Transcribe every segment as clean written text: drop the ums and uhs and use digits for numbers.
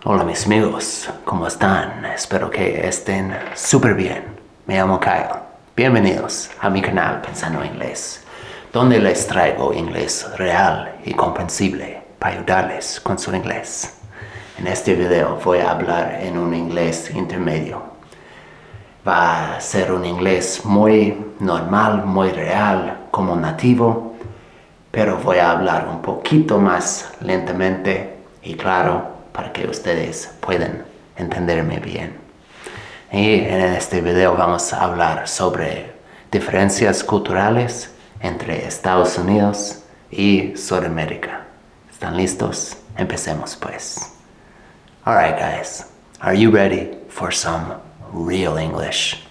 Hola mis amigos, ¿cómo están? Espero que estén súper bien. Me llamo Kyle. Bienvenidos a mi canal Pensando Inglés, donde les traigo inglés real y comprensible para ayudarles con su inglés. En este video voy a hablar en un inglés intermedio. Va a ser un inglés muy normal, muy real, como nativo, pero voy a hablar un poquito más lentamente y claro para que ustedes puedan entenderme bien. Y en este video vamos a hablar sobre diferencias culturales entre Estados Unidos y Sudamérica. ¿Están listos? Empecemos pues. Alright guys, are you ready for some real English?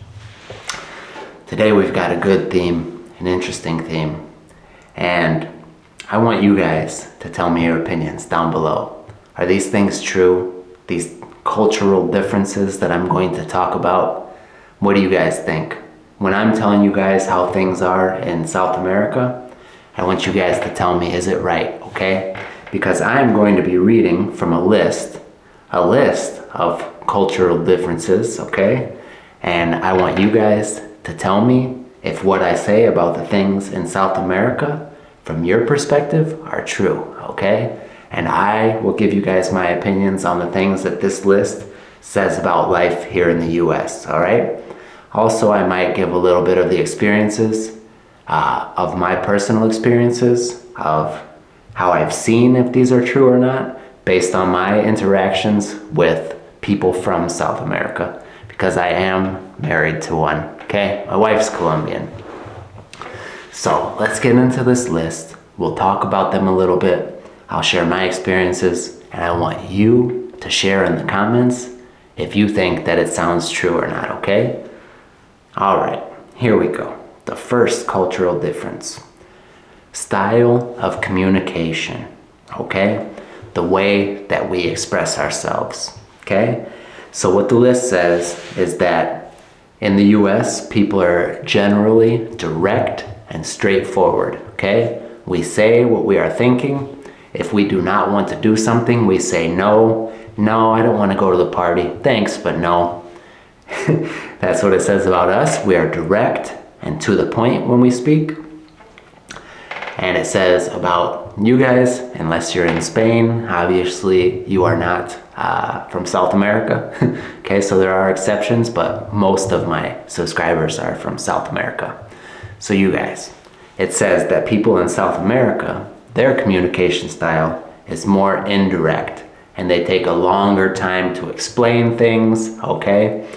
Today we've got a good theme, an interesting theme, and I want you guys to tell me your opinions down below. Are these things true? These cultural differences that I'm going to talk about? What do you guys think? When I'm telling you guys how things are in South America, I want you guys to tell me, is it right, okay? Because I'm going to be reading from a list of cultural differences, okay? And I want you guys to tell me if what I say about the things in South America, from your perspective, are true, okay? And I will give you guys my opinions on the things that this list says about life here in the US, all right? Also, I might give a little bit of the experiences, of my personal experiences, of how I've seen if these are true or not, based on my interactions with people from South America, because I am married to one, okay? My wife's Colombian. So let's get into this list. We'll talk about them a little bit. I'll share my experiences, and I want you to share in the comments if you think that it sounds true or not, okay? All right, here we go. The first cultural difference. Style of communication, okay? The way that we express ourselves, okay? So what the list says is that in the US, people are generally direct and straightforward, okay? We say what we are thinking. If we do not want to do something, we say no, I don't want to go to the party, thanks, but no. That's what it says about us. We are direct and to the point when we speak. And it says about you guys, unless you're in Spain, obviously you are not from South America. Okay, so there are exceptions, but most of my subscribers are from South America. So you guys, it says that people in South America, their communication style is more indirect and they take a longer time to explain things, okay?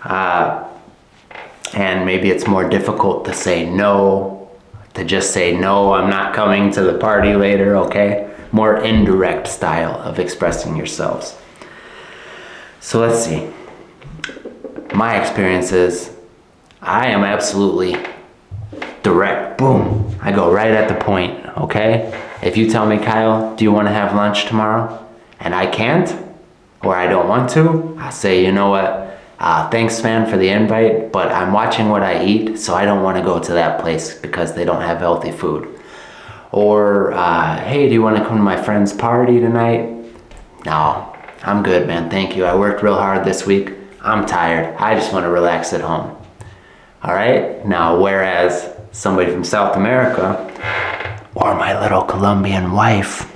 And maybe it's more difficult to say no, to just say no, I'm not coming to the party later, okay? More indirect style of expressing yourselves. So let's see. My experience is I am absolutely direct, boom. I go right at the point, okay? If you tell me, Kyle, do you want to have lunch tomorrow? And I can't, or I don't want to, I say, you know what? Thanks, man, for the invite, but I'm watching what I eat, so I don't want to go to that place because they don't have healthy food. Or, hey, do you want to come to my friend's party tonight? No, I'm good, man, thank you. I worked real hard this week. I'm tired. I just want to relax at home. All right? Now, whereas somebody from South America, or my little Colombian wife,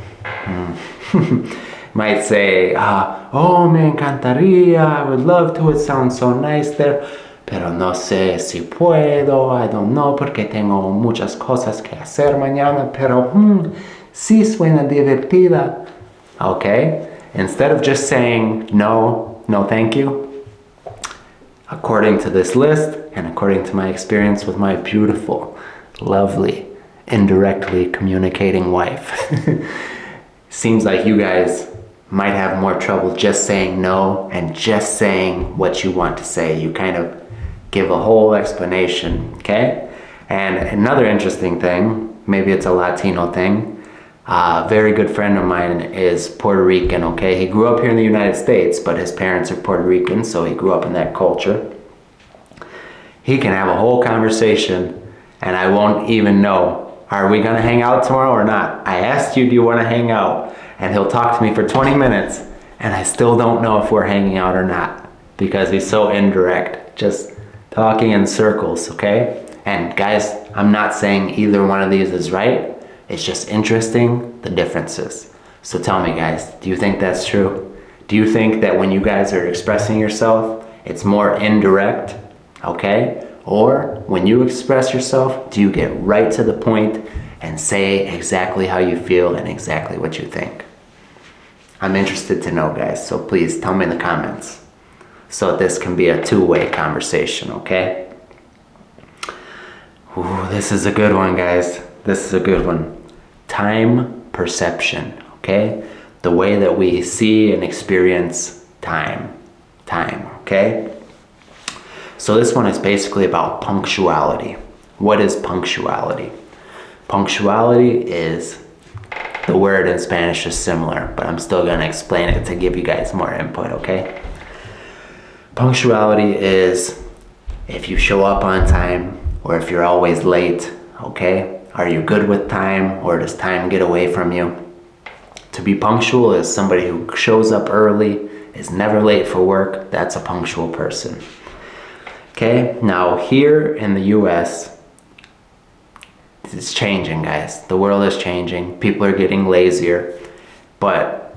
might say, oh, me encantaría, I would love to, it sounds so nice there, pero no sé si puedo, I don't know, porque tengo muchas cosas que hacer mañana, pero sí suena divertida. Okay? Instead of just saying no thank you, according to this list, and according to my experience with my beautiful, lovely, indirectly communicating wife, seems like you guys might have more trouble just saying no and just saying what you want to say. You kind of give a whole explanation, okay? And another interesting thing, maybe it's a Latino thing, a very good friend of mine is Puerto Rican, okay? He grew up here in the United States, but his parents are Puerto Rican, so he grew up in that culture. He can have a whole conversation and I won't even know, are we gonna hang out tomorrow or not? I asked you, do you wanna hang out? And he'll talk to me for 20 minutes And I still don't know if we're hanging out or not because he's so indirect, just talking in circles, okay? And guys, I'm not saying either one of these is right. It's just interesting, the differences. So tell me guys, do you think that's true? Do you think that when you guys are expressing yourself, it's more indirect, okay? Or when you express yourself, do you get right to the point and say exactly how you feel and exactly what you think? I'm interested to know, guys, so please tell me in the comments so this can be a two-way conversation, okay? Ooh, this is a good one, guys. This is a good one. Time perception, okay? The way that we see and experience time, okay? So this one is basically about punctuality. What is punctuality? Punctuality is, the word in Spanish is similar, but I'm still gonna explain it to give you guys more input, okay? Punctuality is if you show up on time or if you're always late, okay? Are you good with time or does time get away from you? To be punctual is somebody who shows up early, is never late for work. That's a punctual person. Okay, now here in the US, it's changing, guys. The world is changing. People are getting lazier, but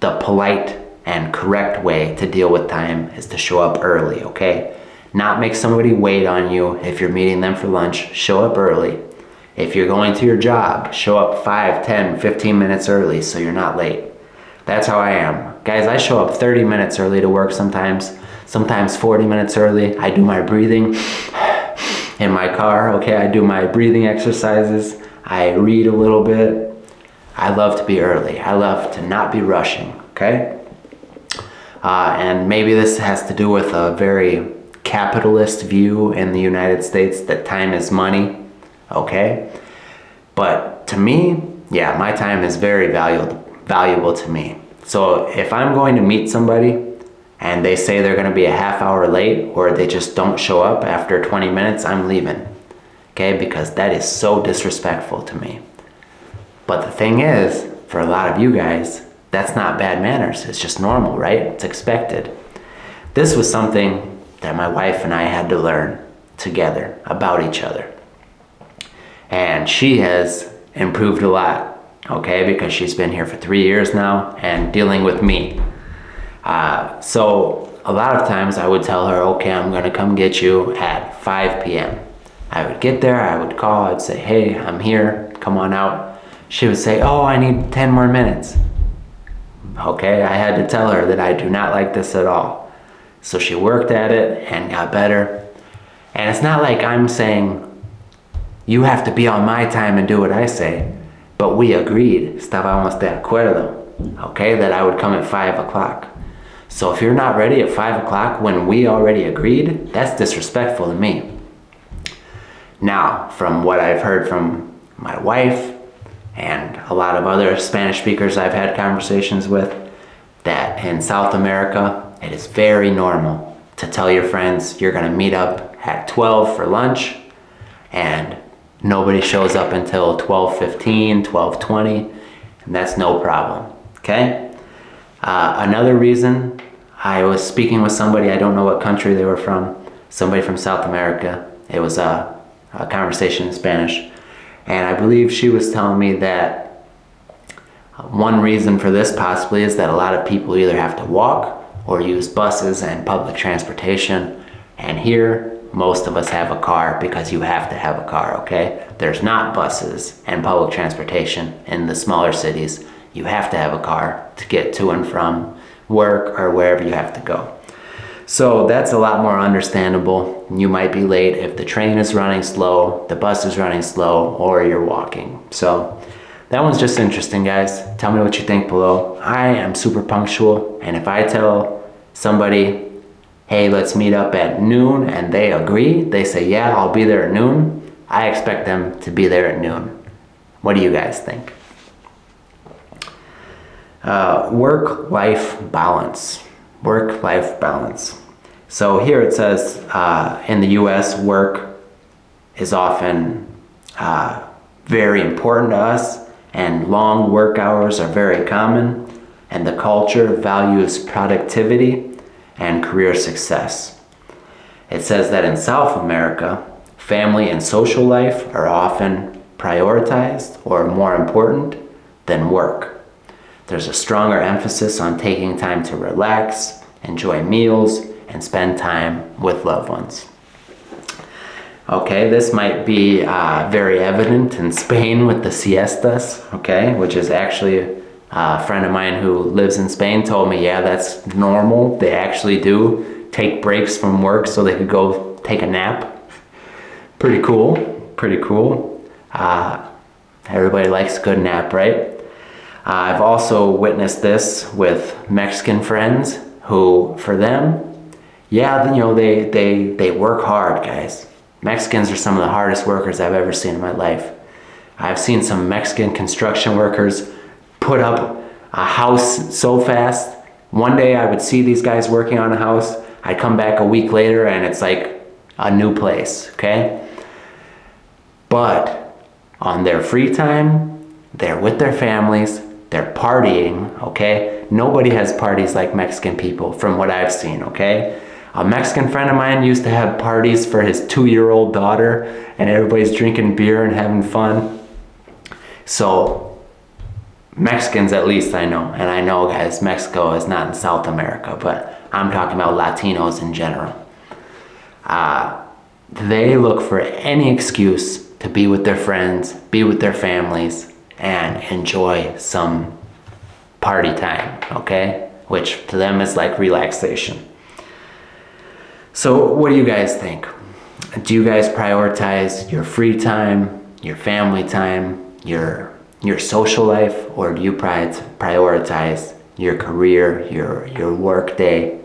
the polite and correct way to deal with time is to show up early, okay? Not make somebody wait on you. If you're meeting them for lunch, show up early. If you're going to your job, show up 5, 10, 15 minutes early so you're not late. That's how I am. Guys, I show up 30 minutes early to work sometimes 40 minutes early. I do my breathing in my car, okay? I do my breathing exercises. I read a little bit. I love to be early. I love to not be rushing, okay? And maybe this has to do with a very capitalist view in the United States that time is money, okay? But to me, yeah, my time is very valuable to me. So if I'm going to meet somebody and they say they're going to be a half hour late or they just don't show up after 20 minutes, I'm leaving, okay? Because that is so disrespectful to me. But the thing is, for a lot of you guys, that's not bad manners. It's just normal, right? It's expected. This was something that my wife and I had to learn together about each other. And she has improved a lot, okay? Because she's been here for 3 years now and dealing with me. So a lot of times I would tell her, okay, I'm gonna come get you at 5 p.m. I would get there, I would call, I'd say, hey, I'm here, come on out. She would say, oh, I need 10 more minutes. Okay, I had to tell her that I do not like this at all. So she worked at it and got better. And it's not like I'm saying, you have to be on my time and do what I say. But we agreed, estábamos de acuerdo, okay, that I would come at 5 o'clock. So if you're not ready at 5 o'clock when we already agreed, that's disrespectful to me. Now, from what I've heard from my wife and a lot of other Spanish speakers I've had conversations with, that in South America, it is very normal to tell your friends you're gonna meet up at 12 for lunch and nobody shows up until 12:15, 12:20, and that's no problem, okay? Another reason, I was speaking with somebody, I don't know what country they were from, somebody from South America. It was a conversation in Spanish. And I believe she was telling me that one reason for this possibly is that a lot of people either have to walk or use buses and public transportation. And here, most of us have a car because you have to have a car, okay? There's not buses and public transportation in the smaller cities. You have to have a car to get to and from work or wherever you have to go. So that's a lot more understandable. You might be late if the train is running slow, the bus is running slow, or you're walking. So that one's just interesting, guys. Tell me what you think below. I am super punctual, and if I tell somebody, hey, let's meet up at noon, and they agree, they say, yeah, I'll be there at noon, I expect them to be there at noon. What do you guys think? Work-life balance. Work-life balance. So here it says in the US, work is often very important to us and long work hours are very common. and the culture values productivity and career success. It says that in South America, family and social life are often prioritized or more important than work. There's a stronger emphasis on taking time to relax, enjoy meals, and spend time with loved ones. Okay, this might be very evident in Spain with the siestas, okay, which is actually a friend of mine who lives in Spain told me, yeah, that's normal. They actually do take breaks from work so they could go take a nap. Pretty cool, pretty cool. Everybody likes a good nap, right? I've also witnessed this with Mexican friends who, for them, yeah, you know, they work hard, guys. Mexicans are some of the hardest workers I've ever seen in my life. I've seen some Mexican construction workers put up a house so fast. One day I would see these guys working on a house. I'd come back a week later and it's like a new place, okay? But on their free time, they're with their families, they're partying, okay? Nobody has parties like Mexican people from what I've seen, okay? A Mexican friend of mine used to have parties for his 2-year-old daughter and everybody's drinking beer and having fun. So Mexicans, at least I know, and I know, guys, Mexico is not in South America, but I'm talking about Latinos in general. They look for any excuse to be with their friends, be with their families, and enjoy some party time, okay? Which to them is like relaxation. So what do you guys think? Do you guys prioritize your free time, your family time, your social life, or do you prioritize your career, your work day?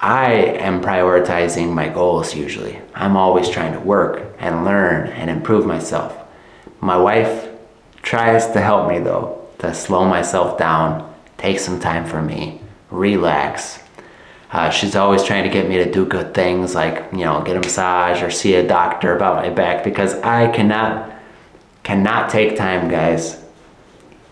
I am prioritizing my goals usually. I'm always trying to work and learn and improve myself. My wife tries to help me though, to slow myself down, take some time for me, relax. She's always trying to get me to do good things like, you know, get a massage or see a doctor about my back, because I cannot take time, guys.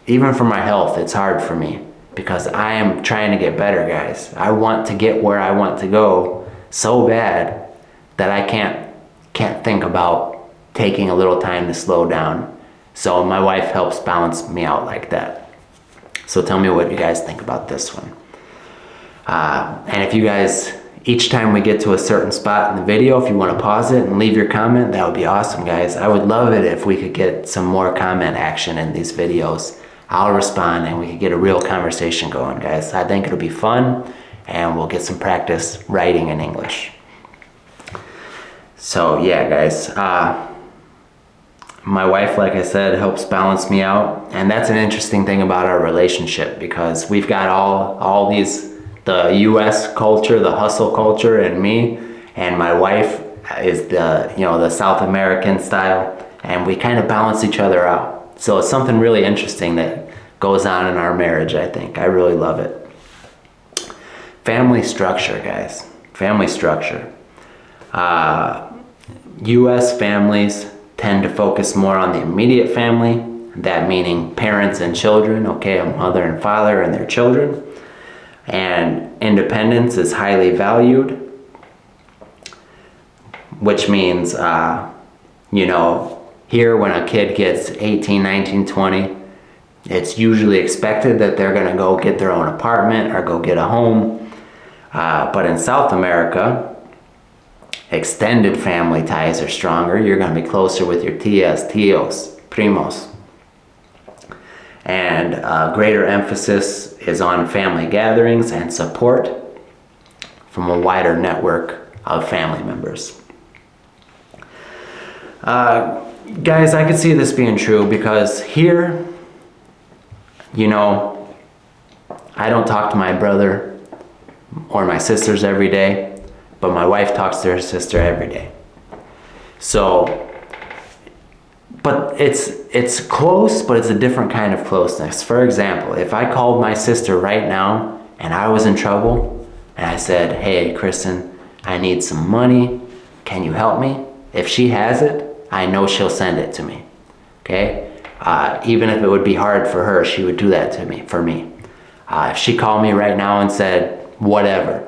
Even for my health, it's hard for me because I am trying to get better, guys. I want to get where I want to go so bad that I can't think about taking a little time to slow down. So my wife helps balance me out like that. So tell me what you guys think about this one. And if you guys, each time we get to a certain spot in the video, if you want to pause it and leave your comment, that would be awesome, guys. I would love it if we could get some more comment action in these videos. I'll respond and we could get a real conversation going, guys. I think it'll be fun and we'll get some practice writing in English. So yeah, guys, my wife, like I said, helps balance me out. And that's an interesting thing about our relationship, because we've got all these, the US culture, the hustle culture, and me, and my wife is the South American style, and we kind of balance each other out. So it's something really interesting that goes on in our marriage, I think. I really love it. Family structure, guys. Family structure. US families tend to focus more on the immediate family, that meaning parents and children, okay, a mother and father and their children. And independence is highly valued, which means, here when a kid gets 18, 19, 20, it's usually expected that they're gonna go get their own apartment or go get a home. But in South America, extended family ties are stronger. You're gonna be closer with your tias, tios, primos. And greater emphasis is on family gatherings and support from a wider network of family members. Guys, I could see this being true because here, I don't talk to my brother or my sisters every day, but my wife talks to her sister every day. So, but it's close, but it's a different kind of closeness. For example, if I called my sister right now and I was in trouble and I said, hey, Kristen, I need some money. Can you help me? If she has it, I know she'll send it to me, okay? Even if it would be hard for her, she would do that for me. If she called me right now and said, whatever,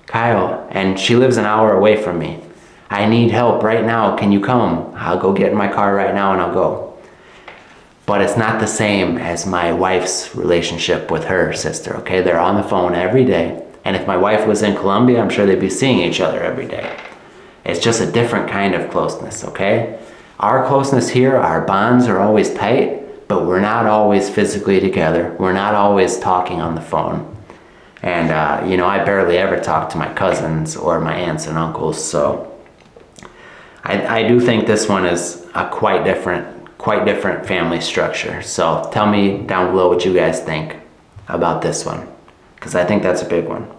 Kyle, and she lives an hour away from me, I need help right now, can you come? I'll go get in my car right now and I'll go. But it's not the same as my wife's relationship with her sister, okay? They're on the phone every day. And if my wife was in Colombia, I'm sure they'd be seeing each other every day. It's just a different kind of closeness, okay? Our closeness here, our bonds are always tight, but we're not always physically together. We're not always talking on the phone. And, I barely ever talk to my cousins or my aunts and uncles, so I do think this one is a quite different family structure. So tell me down below what you guys think about this one, because I think that's a big one.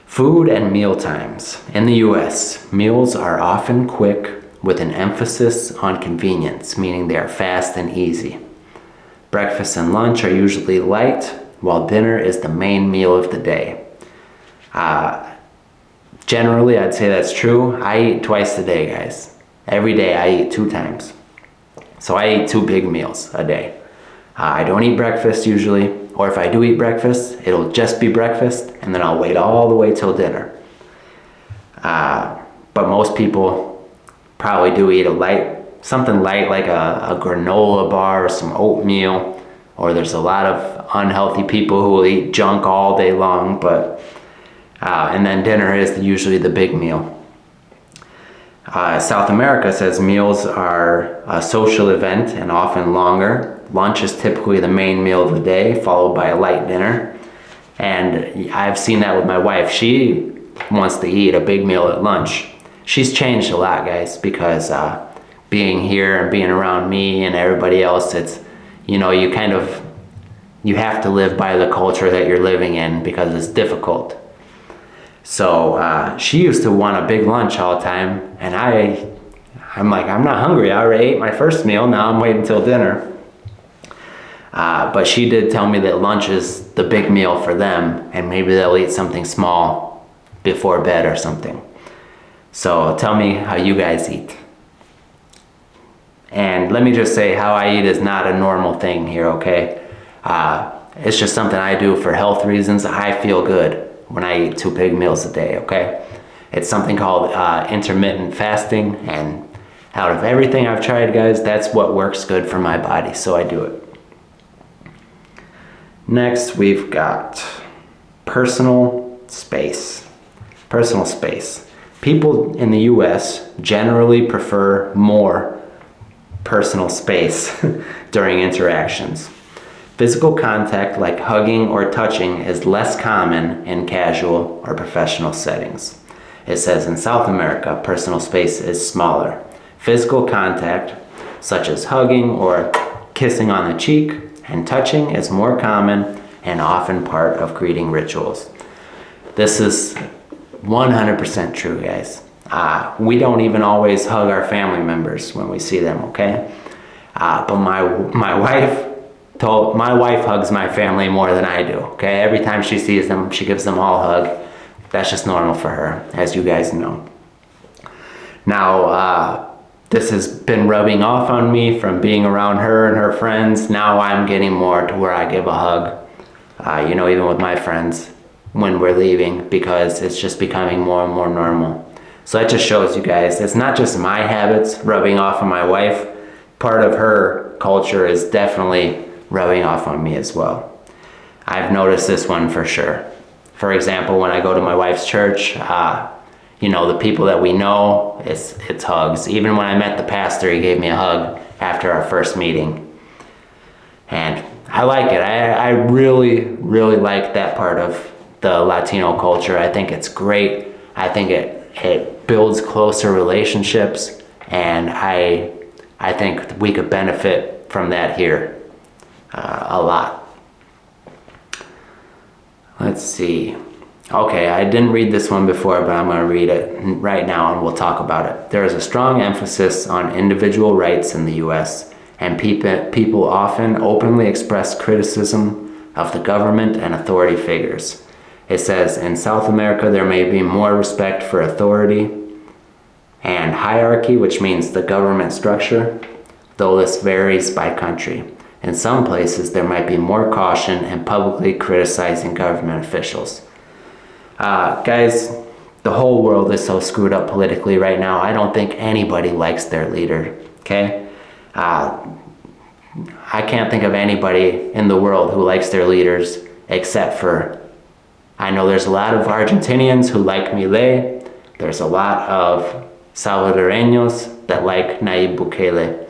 Food and meal times. In the US, meals are often quick with an emphasis on convenience, meaning they are fast and easy. Breakfast and lunch are usually light, while dinner is the main meal of the day. Generally, I'd say that's true. I eat twice a day, guys. Every day I eat 2 times. So I eat 2 big meals a day. I don't eat breakfast usually, or if I do eat breakfast, it'll just be breakfast, and then I'll wait all the way till dinner. But most people probably do eat something light like a granola bar or some oatmeal, or there's a lot of unhealthy people who will eat junk all day long, and then dinner is usually the big meal. South America says meals are a social event and often longer. Lunch is typically the main meal of the day, followed by a light dinner. And I've seen that with my wife. She wants to eat a big meal at lunch. She's changed a lot, guys, because being here and being around me and everybody else, it's, you have to live by the culture that you're living in because it's difficult. So she used to want a big lunch all the time, and I'm like, I'm not hungry. I already ate my first meal. Now I'm waiting till dinner. But she did tell me that lunch is the big meal for them, and maybe they'll eat something small before bed or something. So tell me how you guys eat. And let me just say, how I eat is not a normal thing here, okay? It's just something I do for health reasons. I feel good when I eat 2 big meals a day, okay? It's something called intermittent fasting, and out of everything I've tried, guys, that's what works good for my body, so I do it. Next, we've got personal space. Personal space. People in the US generally prefer more personal space during interactions. Physical contact like hugging or touching is less common in casual or professional settings. It says in South America, personal space is smaller. Physical contact, such as hugging or kissing on the cheek and touching, is more common and often part of greeting rituals. This is 100% true, guys. We don't even always hug our family members when we see them, okay? But my wife hugs my family more than I do, okay? Every time she sees them, she gives them all a hug. That's just normal for her, as you guys know. Now, this has been rubbing off on me from being around her and her friends. Now I'm getting more to where I give a hug, even with my friends when we're leaving, because it's just becoming more and more normal. So that just shows you guys, it's not just my habits rubbing off on my wife. Part of her culture is definitely rubbing off on me as well. I've noticed this one for sure. For example, when I go to my wife's church, the people that we know, it's hugs. Even when I met the pastor, he gave me a hug after our first meeting. And I like it. I really, really like that part of the Latino culture. I think it's great. I think it builds closer relationships, and I think we could benefit from that here a lot. Let's see. Okay, I didn't read this one before, but I'm going to read it right now and we'll talk about it. There is a strong emphasis on individual rights in the US, and people often openly express criticism of the government and authority figures. It says, in South America, there may be more respect for authority and hierarchy, which means the government structure. though this varies by country. In some places, there might be more caution in publicly criticizing government officials. Guys, the whole world is so screwed up politically right now. I don't think anybody likes their leader, okay? I can't think of anybody in the world who likes their leaders except for, I know there's a lot of Argentinians who like Milei. There's a lot of Salvadoreños that like Nayib Bukele.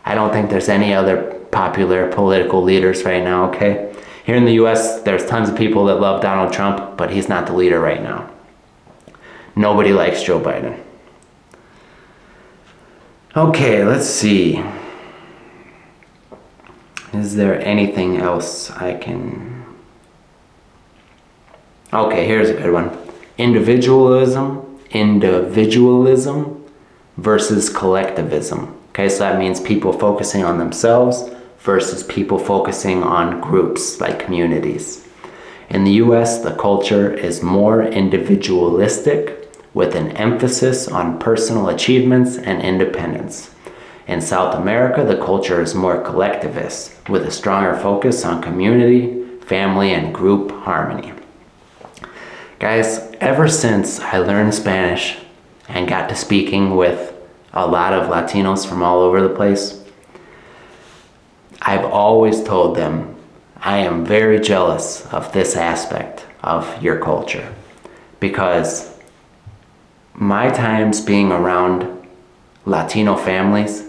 I don't think there's any other popular political leaders right now, okay? Here in the US, there's tons of people that love Donald Trump, but he's not the leader right now. Nobody likes Joe Biden. Okay, let's see. Is there anything else I can... Okay, here's a good one. Individualism versus collectivism. Okay, so that means people focusing on themselves versus people focusing on groups like communities. In the US, the culture is more individualistic with an emphasis on personal achievements and independence. In South America, the culture is more collectivist with a stronger focus on community, family, and group harmony. Guys, ever since I learned Spanish and got to speaking with a lot of Latinos from all over the place, I've always told them I am very jealous of this aspect of your culture, because my times being around Latino families,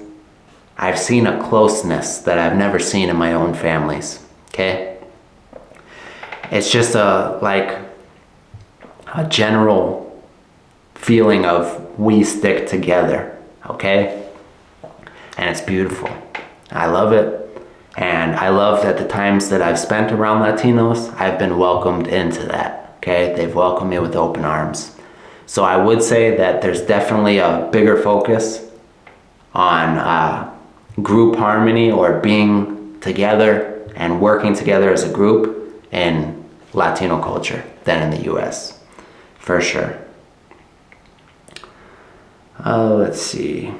I've seen a closeness that I've never seen in my own families, okay? It's just a general feeling of we stick together, okay? And it's beautiful. I love it. And I love that the times that I've spent around Latinos, I've been welcomed into that, okay? They've welcomed me with open arms. So I would say that there's definitely a bigger focus on group harmony or being together and working together as a group in Latino culture than in the US, for sure. Let's see.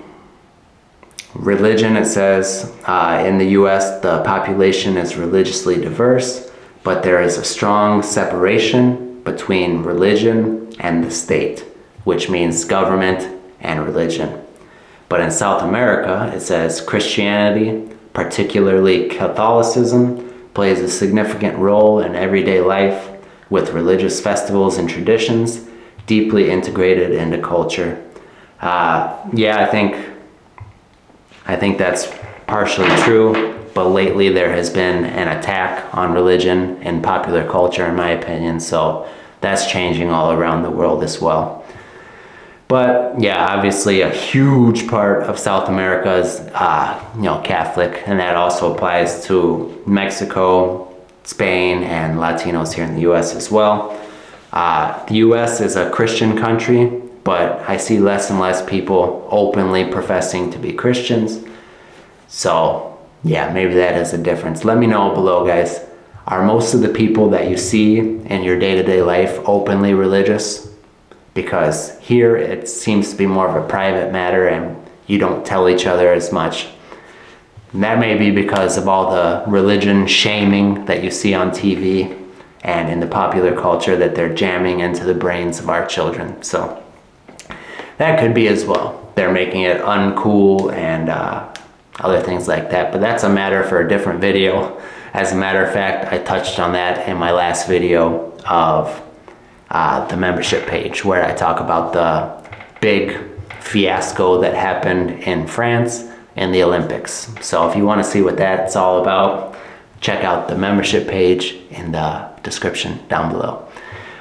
Religion, it says, in the US, the population is religiously diverse, but there is a strong separation between religion and the state, which means government and religion. But in South America, it says Christianity, particularly Catholicism, plays a significant role in everyday life with religious festivals and traditions deeply integrated into culture. Yeah, I think that's partially true, but lately there has been an attack on religion in popular culture, in my opinion, so that's changing all around the world as well. But yeah, obviously a huge part of South America is Catholic, and that also applies to Mexico, Spain, and Latinos here in the US as well. The US is a Christian country, but I see less and less people openly professing to be Christians. So yeah, maybe that is a difference. Let me know below, guys. Are most of the people that you see in your day-to-day life openly religious? Because here it seems to be more of a private matter and you don't tell each other as much. And that may be because of all the religion shaming that you see on TV and in the popular culture that they're jamming into the brains of our children. So that could be as well. They're making it uncool and other things like that. But that's a matter for a different video. As a matter of fact, I touched on that in my last video of the membership page, where I talk about the big fiasco that happened in France in the Olympics. So if you want to see what that's all about, check out the membership page in the description down below.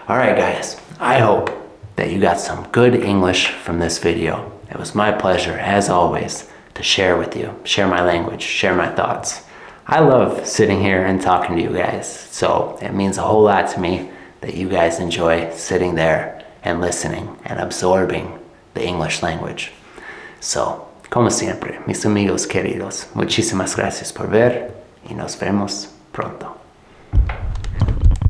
All right, guys, I hope that you got some good English from this video. It was my pleasure, as always, to share with you, share my language, share my thoughts. I love sitting here and talking to you guys, so it means a whole lot to me that you guys enjoy sitting there and listening and absorbing the English language. So, como siempre, mis amigos queridos, muchísimas gracias por ver y nos vemos pronto.